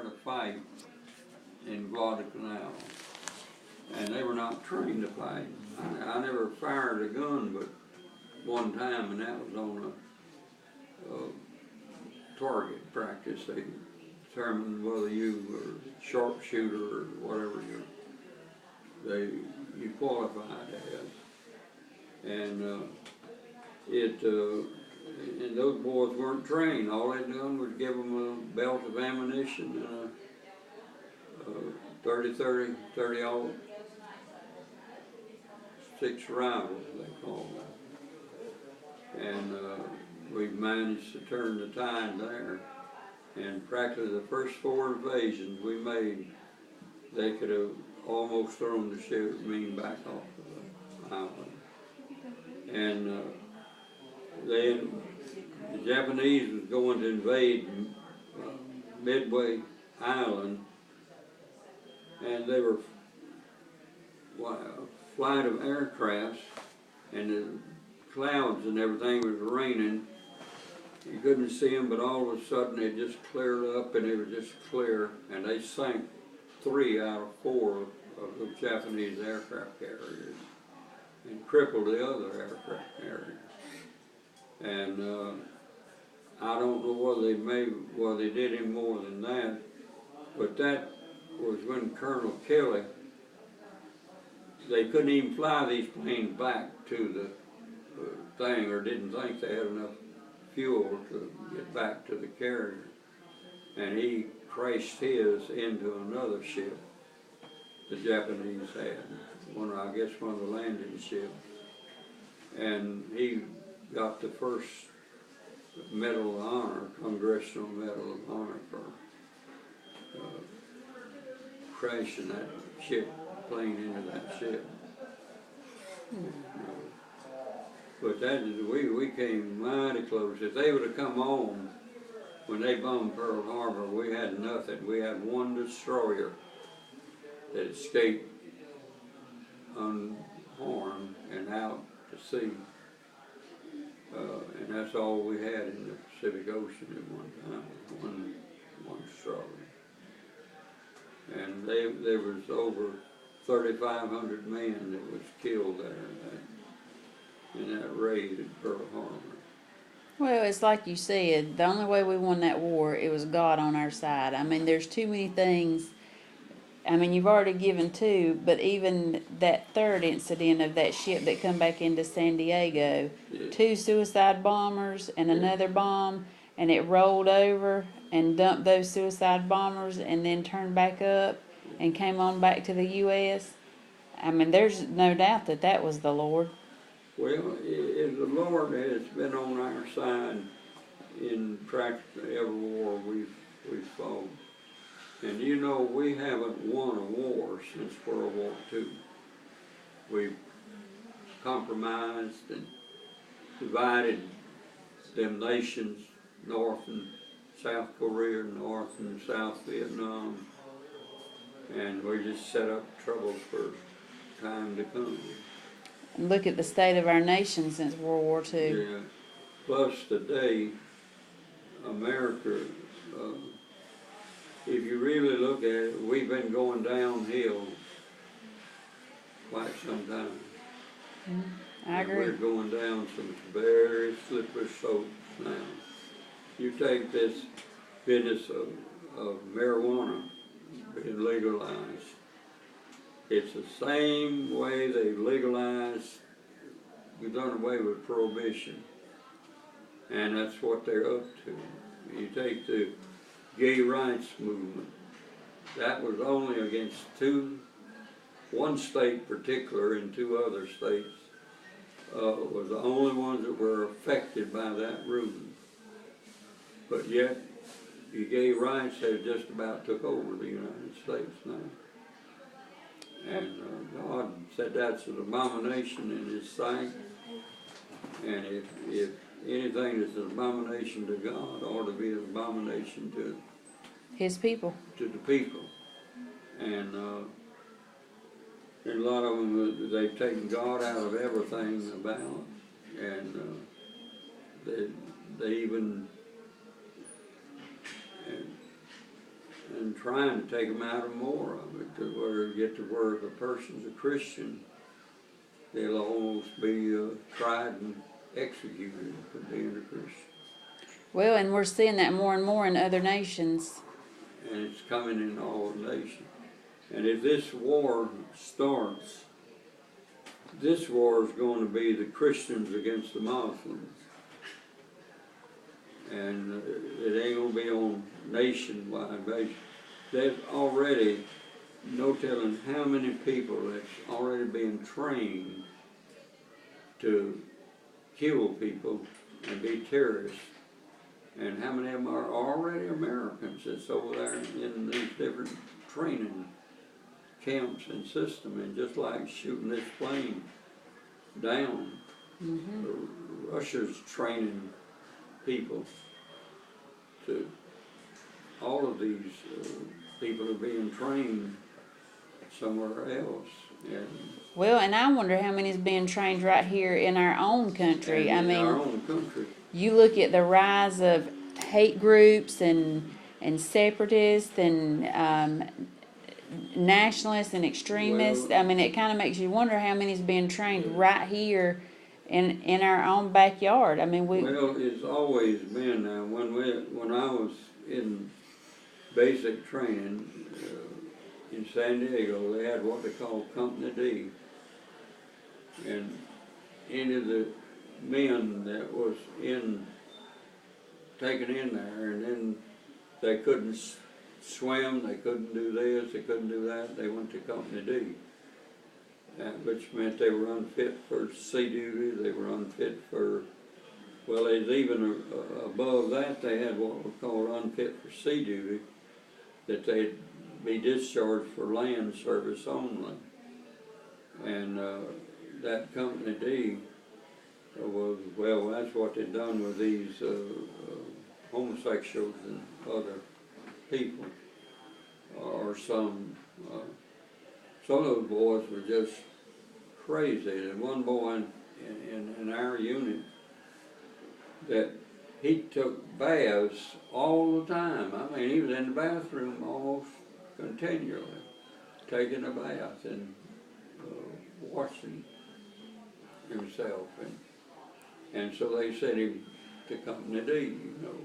to fight in Guadalcanal, and they were not trained to fight. I never fired a gun but one time, and that was on a target practice. They determined whether you were a sharpshooter or whatever you qualified as, and and those boys weren't trained. All they'd done was give them a belt of ammunition and a 30-30, 30-aught, 6 rifles, they call that. And we managed to turn the tide there. And practically the first 4 invasions we made, they could have almost thrown the ship back off of the island. And then the Japanese was going to invade Midway Island, and they were a flight of aircrafts, and the clouds and everything was raining. You couldn't see them, but all of a sudden it just cleared up, and it was just clear, and they sank 3 out of 4 of the Japanese aircraft carriers and crippled the other aircraft carriers. And I don't know whether they did any more than that, but that was when Colonel Kelly, they couldn't even fly these planes back to the thing, or didn't think they had enough fuel to get back to the carrier. And he crashed his into another ship the Japanese had, I guess one of the landing ships. And he got the first Medal of Honor, Congressional Medal of Honor for crashing that plane into that ship. But we came mighty close. If they would have come on when they bombed Pearl Harbor, we had nothing. We had one destroyer that escaped unharmed and out to sea. And that's all we had in the Pacific Ocean at one time, one destroyer. And there was over 3,500 men that was killed there in that raid at Pearl Harbor. Well, it's like you said, the only way we won that war, it was God on our side. I mean, there's too many things. I mean, you've already given 2, but even that third incident of that ship that come back into San Diego, Yeah. 2 suicide bombers and another bomb, and it rolled over and dumped those suicide bombers and then turned back up and came on back to the U.S. I mean, there's no doubt that that was the Lord. Well, the Lord has been on our side in practically every war we've fought. And you know, we haven't won a war since World War II. We've compromised and divided them nations, North and South Korea, North and South Vietnam, and we just set up troubles for time to come. And look at the state of our nation since World War II. Yeah. Plus today, America, if you really look at it, we've been going downhill quite some time. I agree. We're going down some very slippery slopes now. You take this business of marijuana being legalized, it's the same way they legalized, we've done away with prohibition. And that's what they're up to. You take the gay rights movement, that was only against one state particular and 2 other states was the only ones that were affected by that ruling. But yet, the gay rights have just about took over the United States now. And God said that's an abomination in His sight. And if anything that's an abomination to God ought to be an abomination to His people. To the people. And a lot of them, they've taken God out of everything about it. And they even and trying to take them out of more of it, to where get to where if a person's a Christian, they'll almost be tried and executed for being a Christian. Well, and we're seeing that more and more in other nations. And it's coming in all nations. And if this war starts, this war is going to be the Christians against the Muslims. And it ain't going to be on nationwide basis. There's already no telling how many people that's already being trained to kill people and be terrorists. And how many of them are already Americans that's over there in these different training camps and system, and just like shooting this plane down. Russia's training people to, all of these people are being trained somewhere else. And Well, and I wonder how many is being trained right here in our own country. I in mean, our own country. you look at the rise of hate groups and separatists and nationalists and extremists. Well, I mean, it kind of makes you wonder how many is being trained right here in our own backyard. I mean, well, it's always been now. When I was in basic training in San Diego, they had what they call Company D, and any of the men that was taken in there, and then they couldn't swim, they couldn't do this, they couldn't do that, they went to Company D. Which meant they were unfit for sea duty, they were unfit for, well, it's even above that, they had what was called unfit for sea duty, that they'd be discharged for land service only. And that Company D was, well, that's what they'd done with these homosexuals and other people, or some of those boys were just crazy. And one boy in our unit, that he took baths all the time. I mean, he was in the bathroom almost continually, taking a bath and washing himself. And so they sent him to Company D, you know.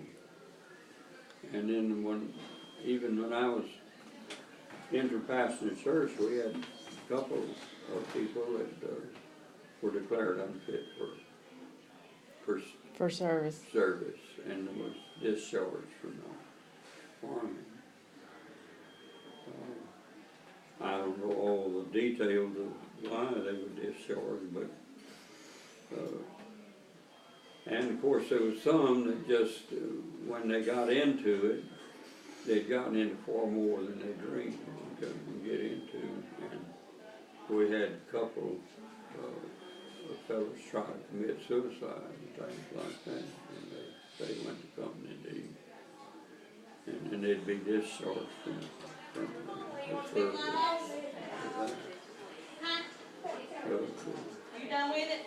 And then even when I was inter-passenger church, we had a couple of people that were declared unfit for service. And was discharged from the army. I don't know all the details of why they were discharged, but and of course there was some that just when they got into it, they'd gotten into far more than they dreamed to get into. And we had a couple of fellows try to commit suicide and things like that, and they went to Company D, and then they'd be discharged from the service. You done with it?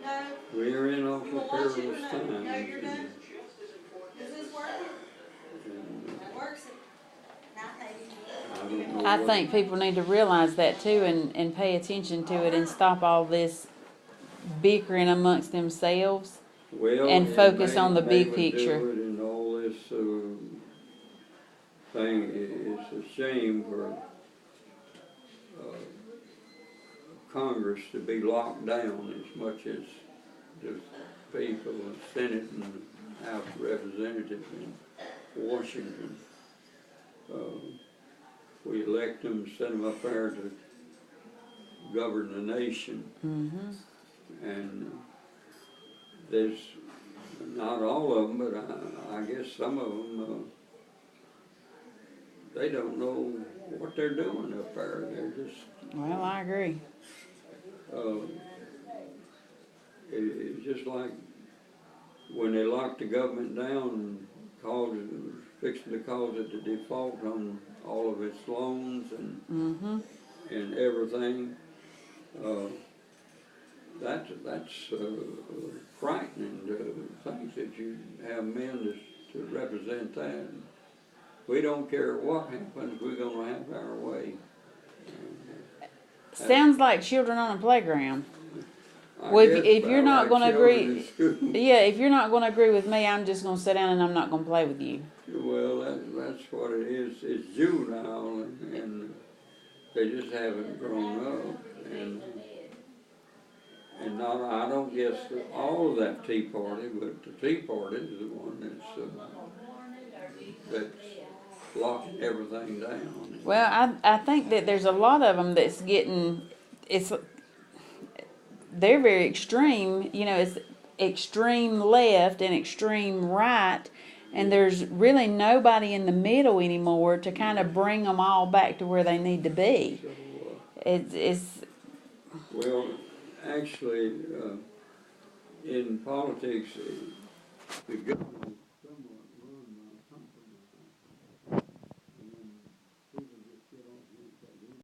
No? We're in awful perilous times. No, you're done? Does this work? That works. I think people need to realize that too, and pay attention to it, and stop all this bickering amongst themselves, and focus on the big picture. And all this thing, it's a shame for Congress to be locked down as much as the people, the Senate and the House of Representatives in Washington. We elect them, send them up there to govern the nation. And there's not all of them, but I guess some of them, they don't know what they're doing up there. They're just... Well, I agree. It's just like when they locked the government down and fixing to cause it to default on all of its loans and everything. That's frightening things that you have men to represent that. we don't care what happens, we're gonna have our way. Sounds like children on a playground. I Well, guess if you're about not like gonna children agree- in school. Yeah, if you're not gonna agree with me, I'm just gonna sit down and I'm not gonna play with you. Well, that's what it is. It's juvenile, and they just haven't grown up. And not, I don't guess that all of that Tea Party, but the Tea Party is the one that's locking everything down. Well, I think that there's a lot of them that's they're very extreme, you know, it's extreme left and extreme right, and there's really nobody in the middle anymore to kind of bring them all back to where they need to be. So, It's well, actually, in politics, the government